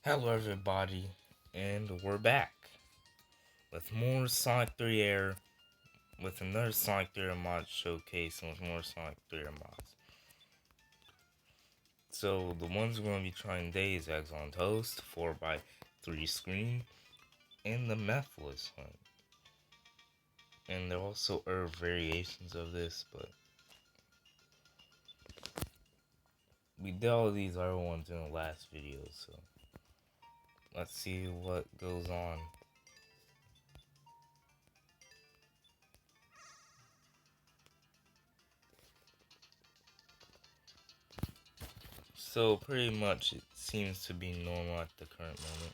Hello everybody, and we're back with more Sonic 3 Air, with another Sonic 3 Air mod showcase, and with more Sonic 3 Air mods. So the ones we're going to be trying today is Eggs on Toast, 4x3 screen, and the Mephiles hunt. And there also are variations of this, but we did all of these other ones in the last video, so let's see what goes on. So pretty much it seems to be normal at the current moment.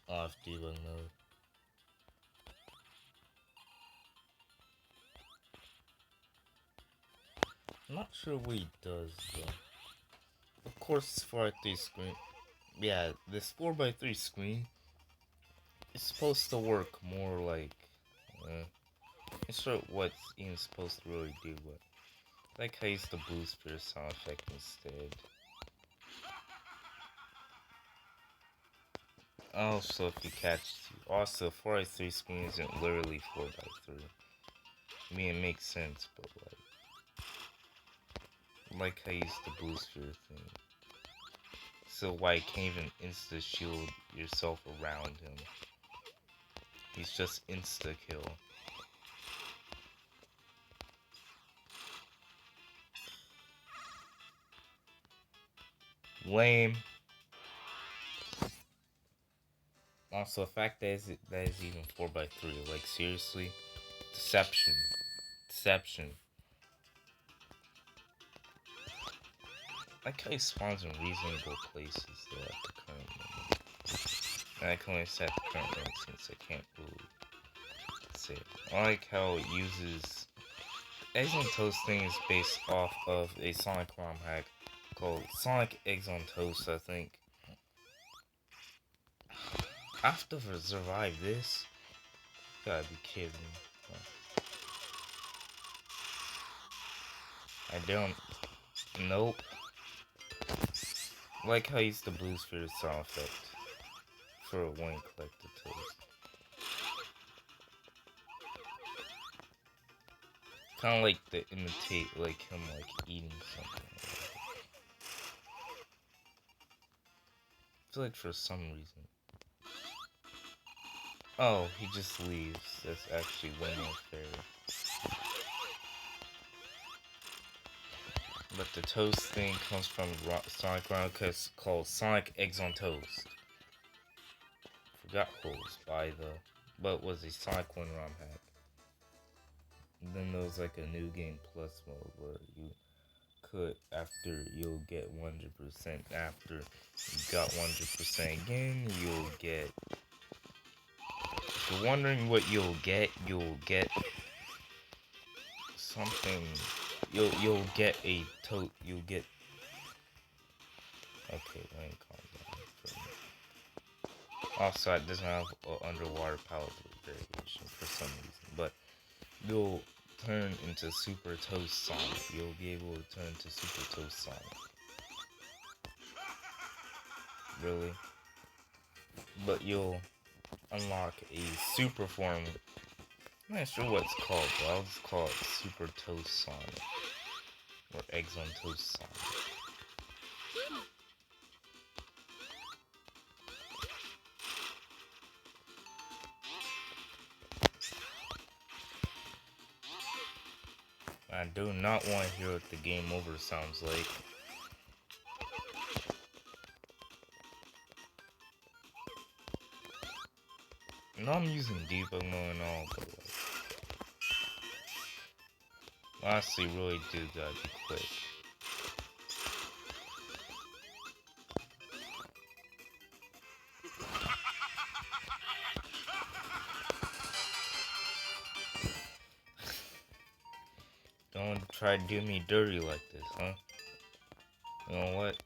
Off debug mode. I'm not sure what he does though. Of course, it's 4x3 screen. Yeah, this 4x3 screen is supposed to work more like. Not sure what it's even supposed to really do, but I like how I used the blue spirit sound effect instead. Also, if you catch, also 4x3 screen isn't literally 4x3. I mean, it makes sense, but like how I used the blue spirit thing. So why you can't even insta shield yourself around him? He's just insta kill. Lame. Also, the fact that is even 4x3, like seriously, deception. Like how he spawns in reasonable places though at the current moment. And I can only say at the current moment since I can't really say it. I like how it uses Eggs on Toast thing is based off of a Sonic ROM hack called Sonic Eggs on Toast, I think. I have to survive this? You gotta be kidding me. I don't. Nope. Like how I used the blue spirit sound effect for a one collected toast. Kind of like to imitate like him like eating something. I feel like for some reason. Oh, he just leaves. That's actually way more fair. But the toast thing comes from Sonic ROM because called Sonic Eggs on Toast. Forgot what was by the, but was a Sonic 1 ROM hack. And then there was like a new game plus mode where you could, after you'll get 100%, after you got 100% again, you'll get, if you're wondering what you'll get something, you'll get a you'll get, okay, let me calm down for a minute. Also, it doesn't have an underwater palette variation for some reason, but you'll turn into Super Toast Sonic. You'll be able to turn into Super Toast Sonic. Really? But you'll unlock a super form. I'm not sure what it's called, but I'll just call it Super Toast Sonic. Or Eggs on Toast Sonic. I do not want to hear what the game over sounds like. No, I'm using debug mode and all, but like, honestly, really do gotta be quick. Don't try to do me dirty like this, huh? You know what?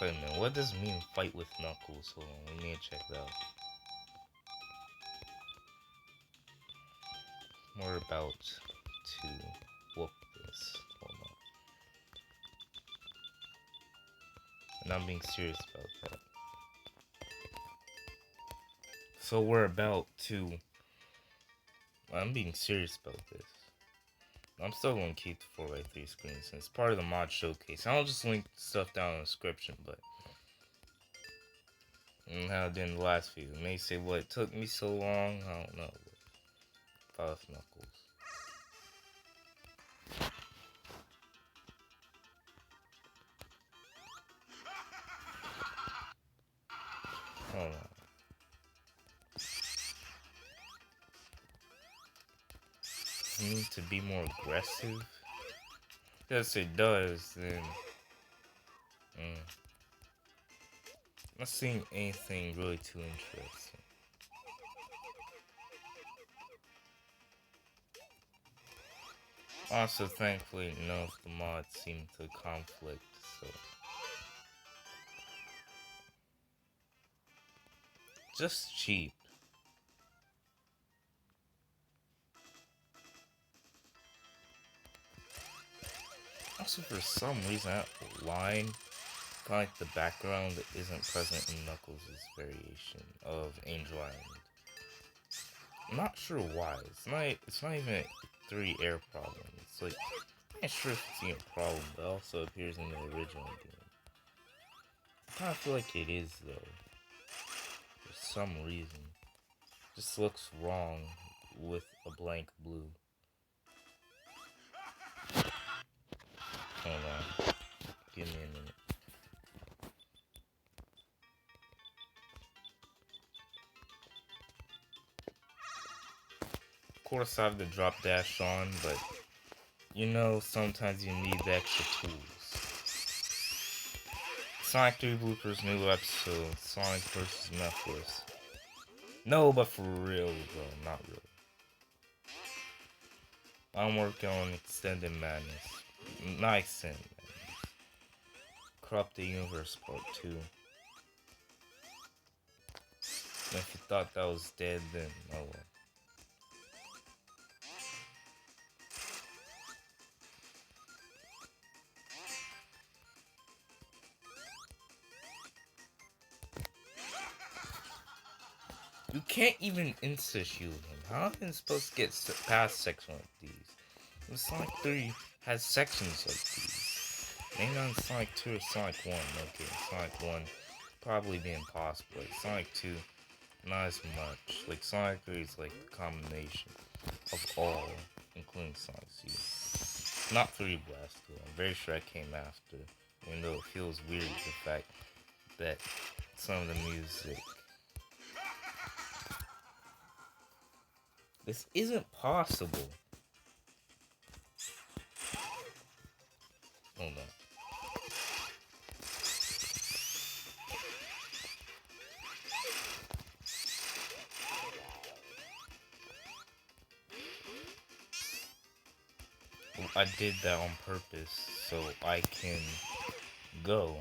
Wait a minute, what does it mean fight with Knuckles? Hold on, we need to check that out. We're about to whoop this. Hold on. And I'm being serious about that. So we're about to... I'm being serious about this. I'm still going to keep the 4x3 screen since it's part of the mod showcase. I'll just link stuff down in the description, but... And how it did in the last video. It may say what it took me so long, I don't know. Five Knuckles. Hold on. I need to be more aggressive? Yes, it does, then... Not seeing anything really too interesting. Also, thankfully, none of the mods seem to conflict, so... Just cheap. Also, for some reason, that line, like the background that isn't present in Knuckles' variation of Angel Island. I'm not sure why. It's not even a 3 air problem. It's like, I'm not sure if it's even a problem, but it also appears in the original game. I kind of feel like it is, though. For some reason. Just looks wrong with a blank blue. Hold on. Give me a minute. Of course, I have the drop dash on, but you know, sometimes you need the extra tools. Sonic 3 bloopers, new episode. Sonic vs. Mephiles. No, but for real, though. Not really. I'm working on Extended Madness. Not Extended Madness. Corrupt the Universe Part 2. And if you thought that was dead, then oh well. You can't even insta-shield him. How am I supposed to get past sections like these? And Sonic 3 has sections like these. Maybe on Sonic 2 or Sonic 1. Okay, Sonic 1 probably be impossible. Like Sonic 2, not as much. Like Sonic 3 is like the combination of all, including Sonic C. Not 3 Blast though. I'm very sure I came after. Even though it feels weird the fact that some of the music... This isn't possible. Hold on. I did that on purpose so I can go.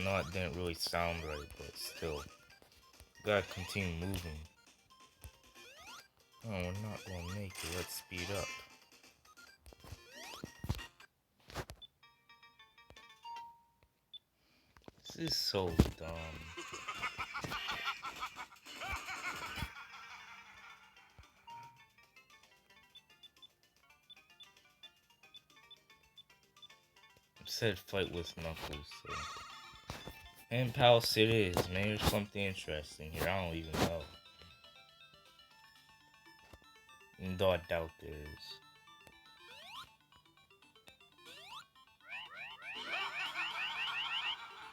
No, it didn't really sound right, but still. Gotta continue moving. Oh, we're not gonna make it. Let's speed up. This is so dumb. Said fight with Knuckles, so. And Palace it is. Maybe there's something interesting here. I don't even know. Though I doubt there is.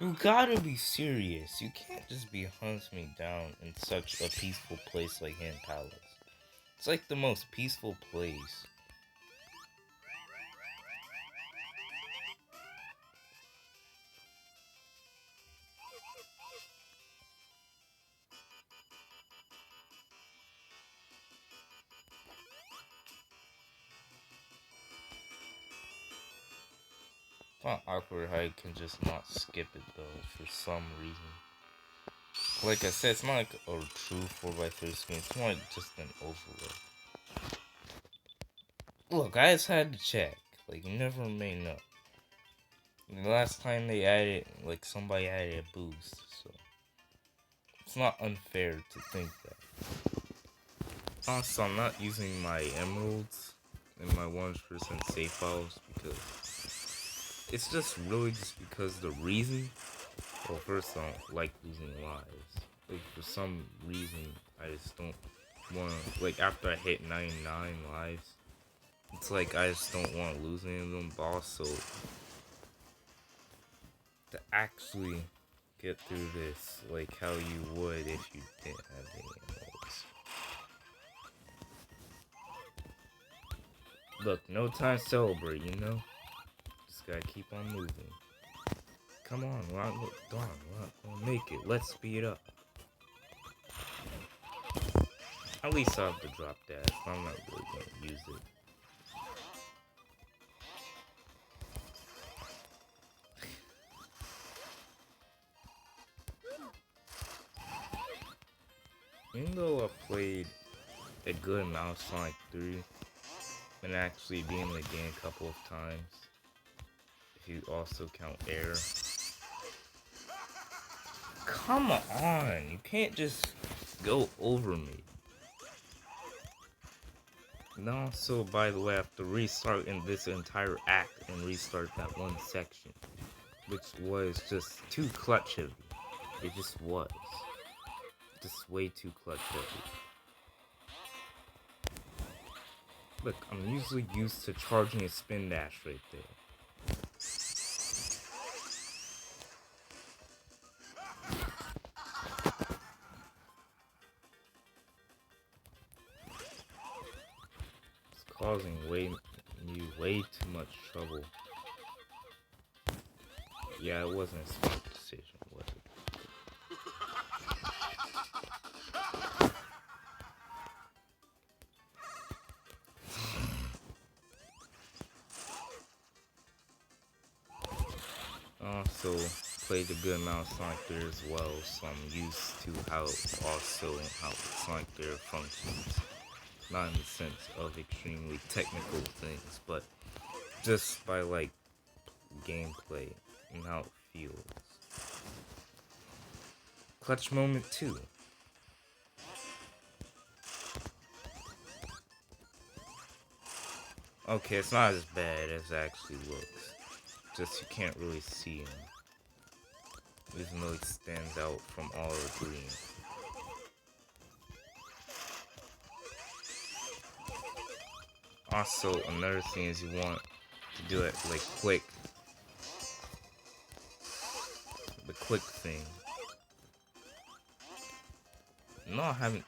You gotta be serious. You can't just be hunting me down in such a peaceful place like Hand Palace. It's like the most peaceful place. It's not awkward how you can just not skip it though for some reason. Like I said, it's not like a true 4x3 screen. It's more like just an overlay. Look, I just had to check. Like, you never may know. The last time they added, like, somebody added a boost, so it's not unfair to think that. Also, I'm not using my emeralds in my 100% save files because it's just really just because the reason. Well, first, I don't like losing lives. Like, for some reason, I just don't want to. Like, after I hit 99 lives, it's like I just don't want to lose any of them. But also, to actually get through this, like how you would if you didn't have any emeralds. Look, no time to celebrate, you know? Just gotta keep on moving. Come on, we're not gonna make it. Let's speed up. At least I'll have to drop that. I'm not really gonna use it. Even though I played a good amount of Sonic 3 and actually being in the game a couple of times, if you also count A.I.R. Come on, you can't just go over me. And also, by the way, I have to restart in this entire act and restart that one section, which was just too clutch heavy. It just was. Just way too clutch heavy. Look, I'm usually used to charging a spin dash right there. It's causing me way too much trouble. Yeah, it wasn't a smart decision, was it? Also played a good amount of Sonic 3 as well, so I'm used to how Sonic 3 functions. Not in the sense of extremely technical things, but just by like gameplay and how it feels. Clutch moment 2. Okay, it's not as bad as it actually looks. Just you can't really see him. Even though he stands out from all the green. Also, another thing is you want to do it like quick. The quick thing. No, I haven't.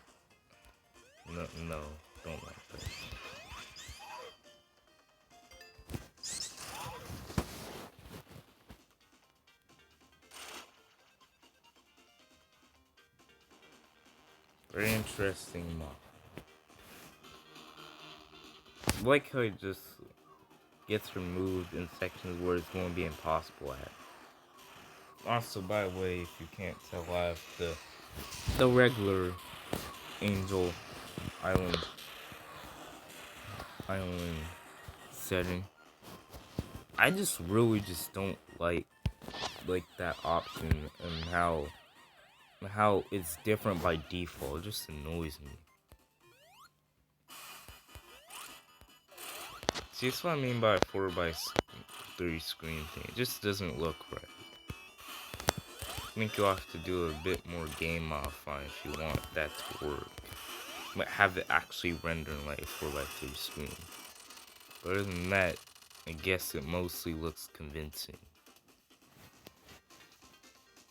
No, don't like that. Very interesting mod. I like how it just gets removed in sections where it's going to be impossible at. Also, by the way, if you can't tell, I have the regular Angel Island setting. I just really just don't like that option and how it's different by default. It just annoys me. See, that's what I mean by a 4x3 screen thing. It just doesn't look right. I think you'll have to do a bit more game modifying if you want that to work. But have it actually render like a 4x3 screen. But other than that, I guess it mostly looks convincing.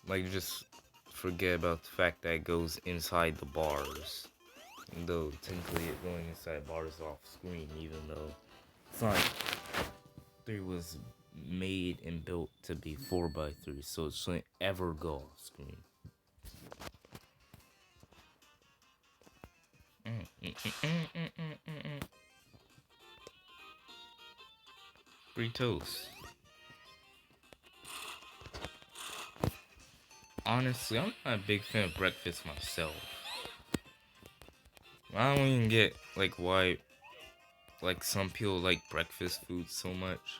Like, just forget about the fact that it goes inside the bars. Though technically it going inside bars off screen, even though Sonic 3 was made and built to be 4x3, so it shouldn't ever go off screen. Free toast. Honestly, I'm not a big fan of breakfast myself. I don't even get like why like some people like breakfast food so much.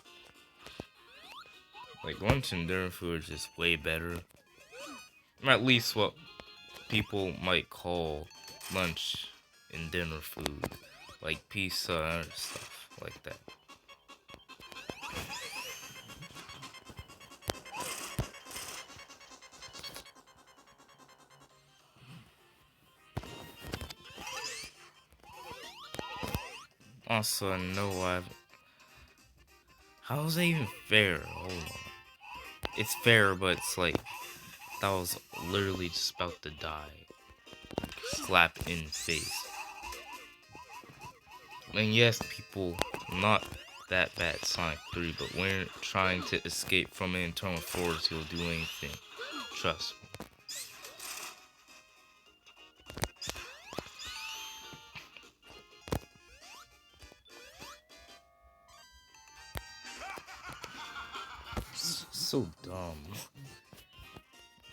Like lunch and dinner food are just way better. Or at least what people might call lunch and dinner food. Like pizza and other stuff like that. Also, how is that even fair? Hold on. It's fair, but it's like that was literally just about to die. Slap in face. And yes, people, not that bad Sonic 3, but when you're trying to escape from an internal force, he'll do anything. Trust me. So dumb.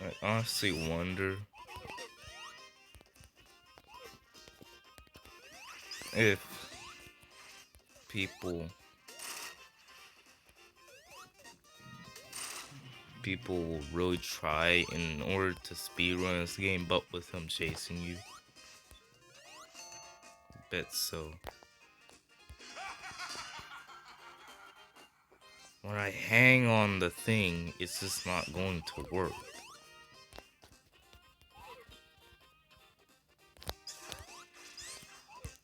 I honestly wonder if people will really try in order to speedrun this game, but with him chasing you. Bet so. When I hang on the thing, it's just not going to work.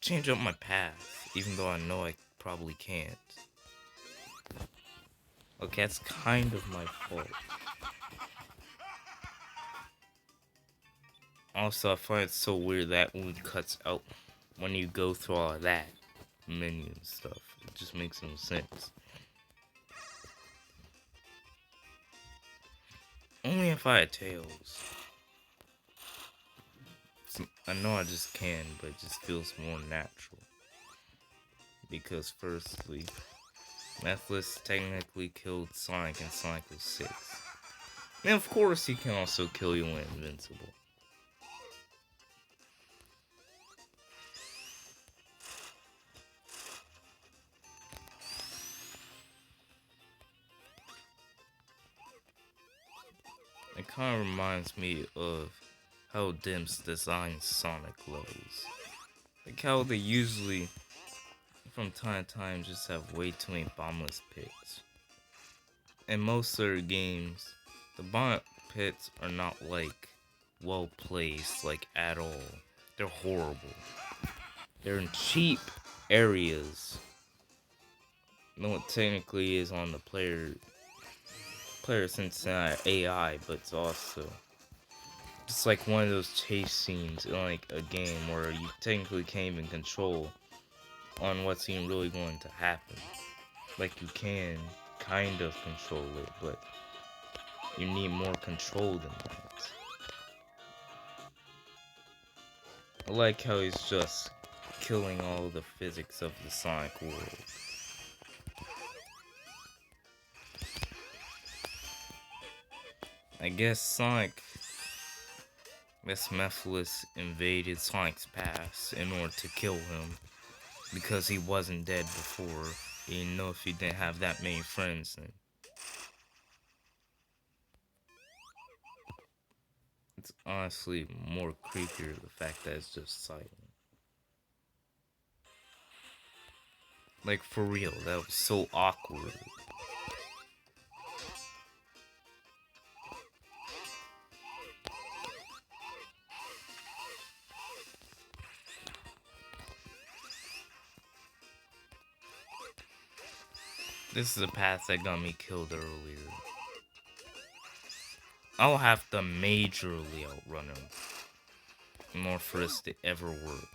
Change up my path, even though I know I probably can't. Okay, that's kind of my fault. Also, I find it so weird that when it cuts out when you go through all of that menu and stuff. It just makes no sense. Only if I had tails. I know I just can, but it just feels more natural. Because firstly, Mephiles technically killed Sonic in Sonic 06. And of course he can also kill you when invincible. It kind of reminds me of how Dimps designs Sonic levels. Like how they usually, from time to time, just have way too many bombless pits. In most of their games, the bomb pits are not like well placed, like at all. They're horrible. They're in cheap areas. No, it technically is on the player since AI, but it's also just like one of those chase scenes in like a game where you technically can't even control on what's even really going to happen. Like you can kind of control it, but you need more control than that. I like how he's just killing all the physics of the Sonic world. I guess Mephiles invaded Sonic's past in order to kill him because he wasn't dead before. He didn't know if he didn't have that many friends then. It's honestly more creepier the fact that it's just silent. Like for real, that was so awkward. This is a path that got me killed earlier. I'll have to majorly outrun him in order for this to ever work.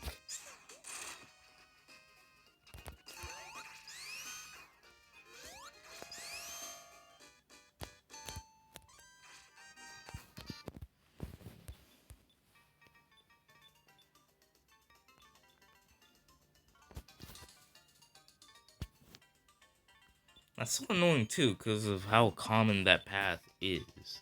That's so annoying too, because of how common that path is.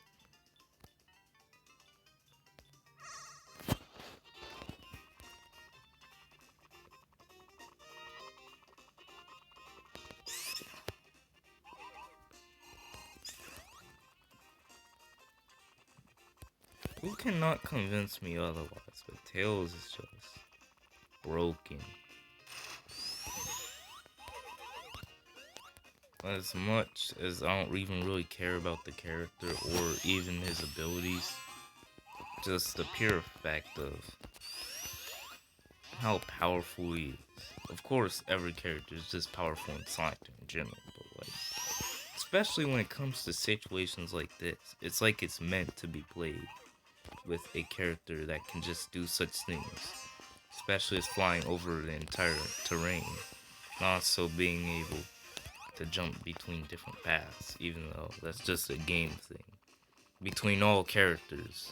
Who cannot convince me otherwise? But Tails is just broken. As much as I don't even really care about the character or even his abilities, just the pure fact of how powerful he is. Of course, every character is just powerful in Sonic in general, but like, especially when it comes to situations like this, it's like it's meant to be played with a character that can just do such things, especially as flying over the entire terrain, and also being able to jump between different paths, even though that's just a game thing between all characters.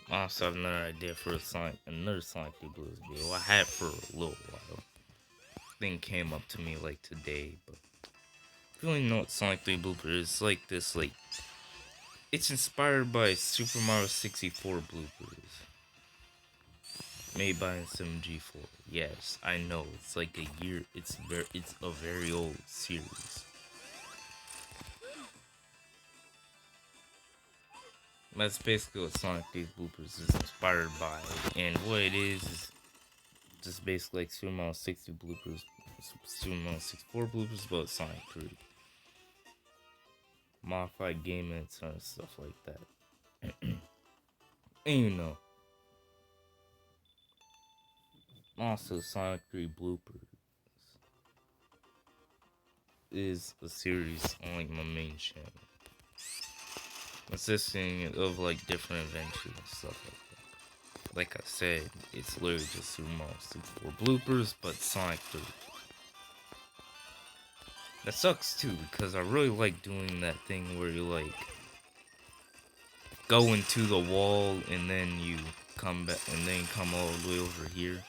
I also have another idea for another Sonic the Blues video. I had it for a little while. Thing came up to me like today, but if you really know what Sonic 3 Blooper is, like this, like, it's inspired by Super Mario 64 bloopers. Made by SMG4. Yes, I know, it's like a year, it's a very old series. That's basically what Sonic 3 Bloopers is inspired by, and what it is just basically like Super Mario 60 bloopers, Super Mario 64 bloopers, but Sonic 3. Modified game edits and stuff like that. And you know, also Sonic 3 bloopers is a series on like my main channel, consisting of like different adventures and stuff like that. Like I said, it's literally just Super Mario 64 bloopers, but Sonic 3. That sucks too, because I really like doing that thing where you like go into the wall and then you come back and then come all the way over here.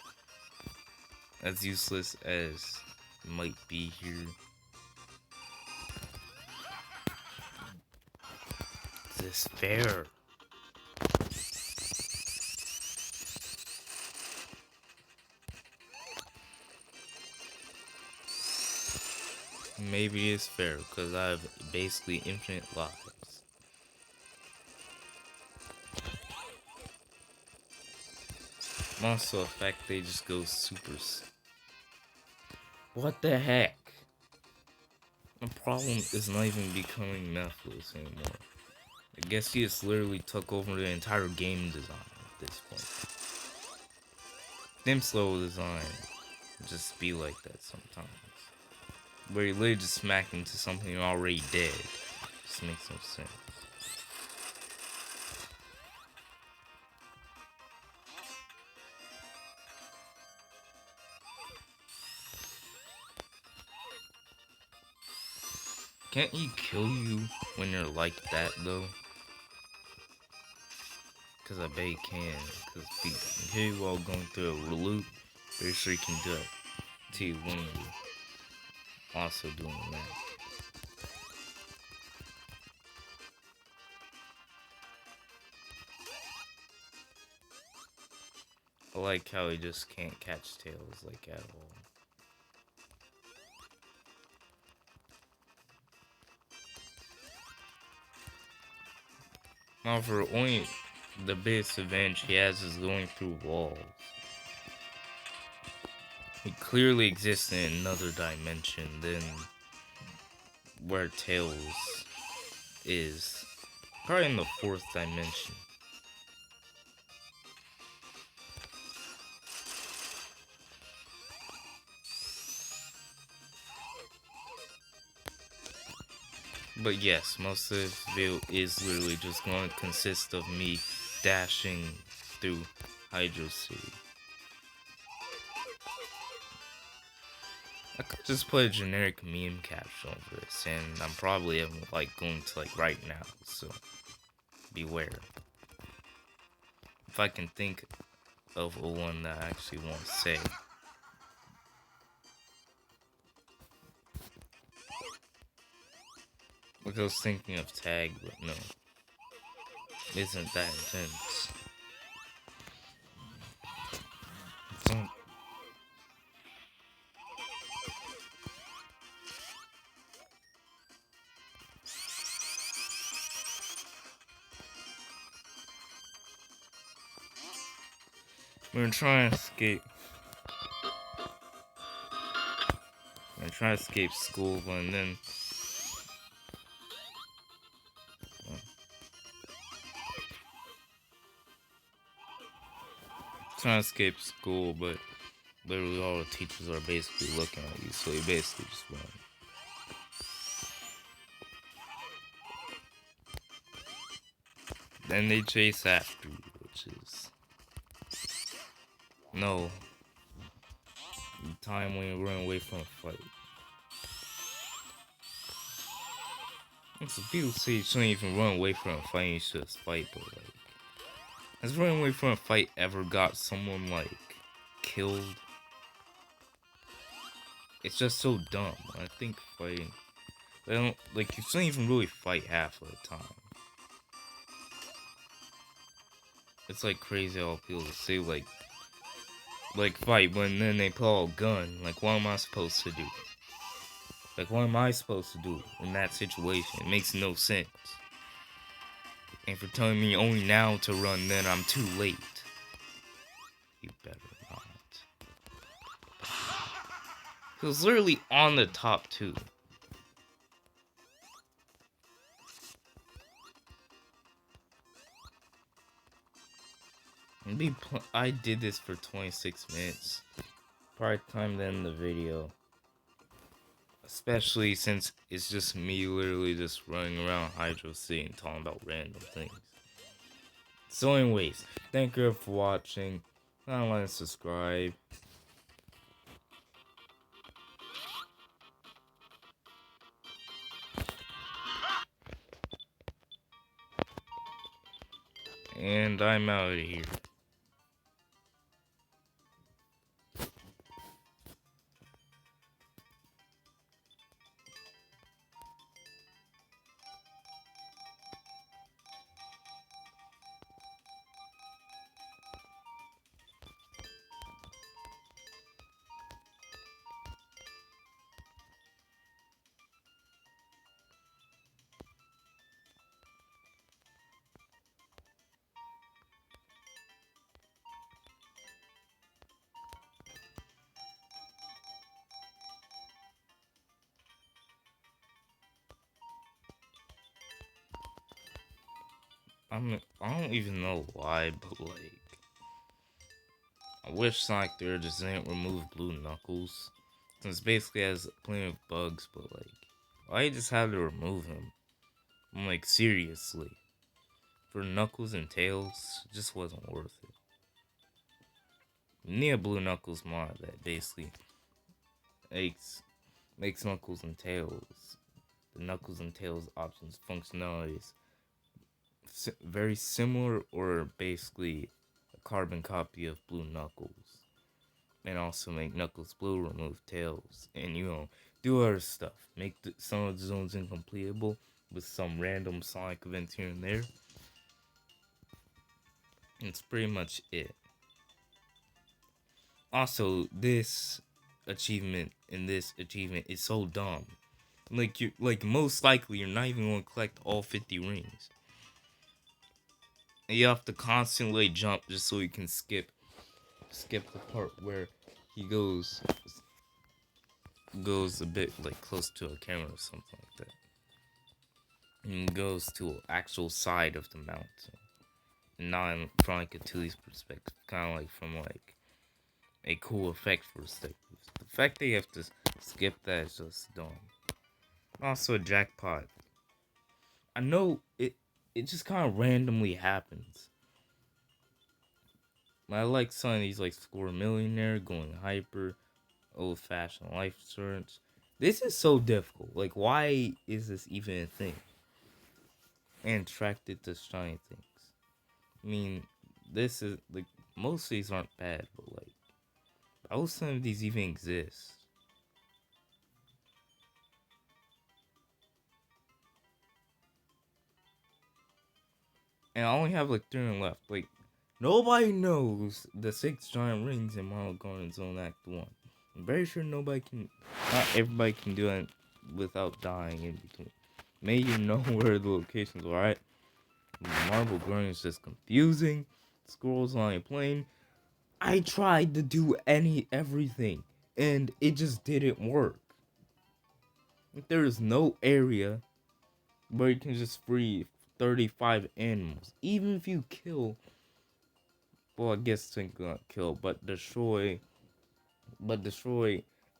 As useless as it might be here. Is this fair? Maybe it's fair, because I have basically infinite lives. Also, the fact they just go super. What the heck? The problem is not even becoming Mephiles anymore. I guess he just literally took over the entire game design at this point. Them's level design just be like that sometimes. Where you literally just smack into something already dead. Just makes no sense. Can't he kill you when you're like that though? Cause I bet he can. Cause if he can kill you while going through a loop, pretty sure he can do it to you when you're also doing that. I like how he just can't catch Tails like at all. However, only the biggest advantage he has is going through walls. He clearly exists in another dimension than where Tails is. Probably in the 4th dimension. But yes, most of this video is literally just going to consist of me dashing through Hydro City. I could just put a generic meme caption over this, and I'm probably like going to like right now, so beware. If I can think of a one that I actually want to say. Like I was thinking of tag, but no. It isn't that intense. We're trying to escape. I'm trying to escape school, but then trying to escape school, but literally all the teachers are basically looking at you, so you basically just run. Then they chase after you, which is no time when you run away from a fight. So people say you shouldn't even run away from a fight, you should fight, but like, has running away from a fight ever got someone like killed? It's just so dumb. I think fighting, they don't like, you shouldn't even really fight half of the time. It's like crazy how people say like fight when then they pull a gun. Like, what am I supposed to do? Like, what am I supposed to do in that situation? It makes no sense. And for telling me only now to run, then I'm too late. You better not. He was literally on the top too. I did this for 26 minutes. Probably time to end the video. Especially since it's just me literally just running around Hydro City and talking about random things. So anyways, thank you for watching. Not like and subscribe. And I'm out of here. I don't even know why, but like, I wish Sonic 3 just didn't remove Blue Knuckles, since basically has plenty of bugs. But like, why you just had to remove him? I'm like, seriously, for Knuckles and Tails, it just wasn't worth it. You need a Blue Knuckles mod that basically makes Knuckles and Tails, the Knuckles and Tails options functionalities very similar, or basically a carbon copy of Blue Knuckles, and also make Knuckles blue, remove Tails, and do other stuff. Make some of the zones incompletable with some random Sonic events here and there. That's pretty much it. Also, this achievement is so dumb. Like most likely you're not even going to collect all 50 rings. And you have to constantly jump just so you can skip the part where he goes a bit like close to a camera or something like that. And goes to an actual side of the mountain. Not from like a 2D perspective, kind of like from like a cool effect perspective. The fact that you have to skip that is just dumb. Also a jackpot. I know it just kind of randomly happens. I like some of these like Score Millionaire, Going Hyper, Old Fashioned Life Insurance. This is so difficult. Like, why is this even a thing? And attracted to shiny things. I mean, this is like, most of these aren't bad, but like, how some of these even exist? And I only have like 3 left. Like, nobody knows the 6 giant rings in Model Garden Zone Act 1. I'm very sure not everybody can do it without dying in between. Maybe you know where the locations are, right? Marble Garden is just confusing. Scrolls on a plane. I tried to do everything, and it just didn't work. There is no area where you can just free 35 animals. Even if you kill, well, I guess think not kill, but destroy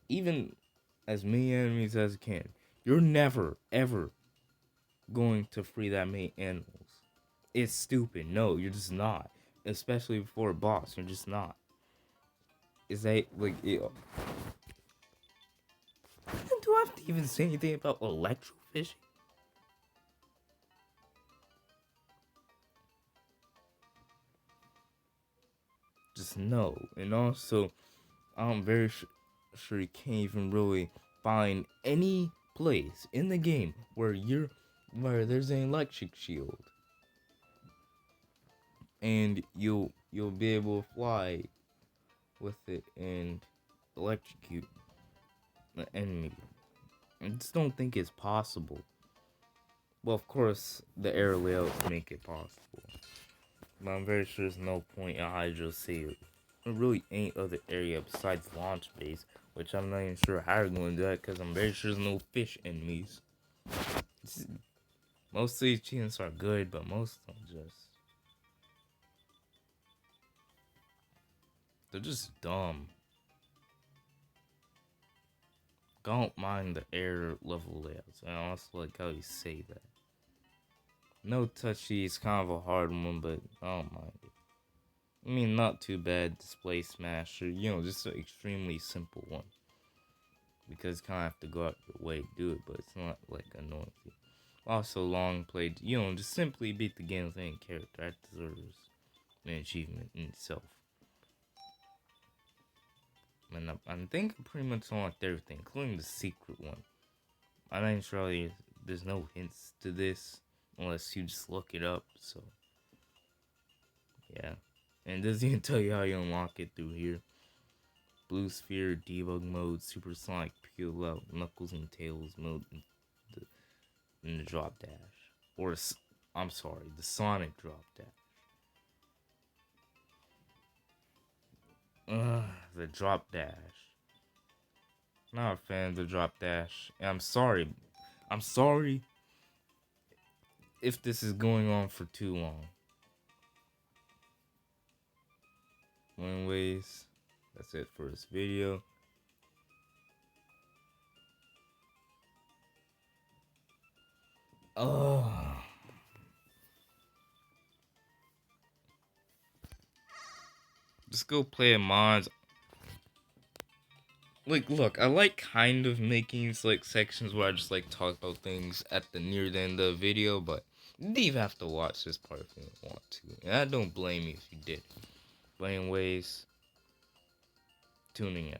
even as many enemies as you can. You're never, ever going to free that many animals. It's stupid. No, you're just not. Especially before a boss, you're just not. Is that, like, do I have to even say anything about electrofishing? Just no. And also, I'm very sure you can't even really find any place in the game where there's an electric shield, and you'll be able to fly with it and electrocute the enemy. I just don't think it's possible. Well, of course, the air layouts make it possible, but I'm very sure there's no point in Hydro Sea. There really ain't other area besides launch base, which I'm not even sure how you're going to do that, because I'm very sure there's no fish enemies. Most of these achievements are good, but most of them they're just dumb. Don't mind the air level layouts. I also like how you say that. No touchy is kind of a hard one, but I don't mind it. I mean, not too bad. Display Smasher, just an extremely simple one. Because you kind of have to go out your way to do it, but it's not like annoying. Also, long played, just simply beat the game with any character. That deserves an achievement in itself. And I think I pretty much unlocked everything, including the secret one. I'm not even sure there's no hints to this unless you just look it up. So yeah, and it doesn't even tell you how you unlock it through here. Blue Sphere debug mode, Supersonic peel out, Knuckles and Tails mode, in the drop dash, or I'm sorry, the Sonic drop dash. The drop dash. Not a fan of the drop dash. And I'm sorry if this is going on for too long. Anyways, that's it for this video. Just go play a mod. Like, look, I like kind of making these like sections where I just like talk about things at the near the end of the video, but you didn't even have to watch this part if you don't want to. And I don't blame you if you did. But anyways, tuning in.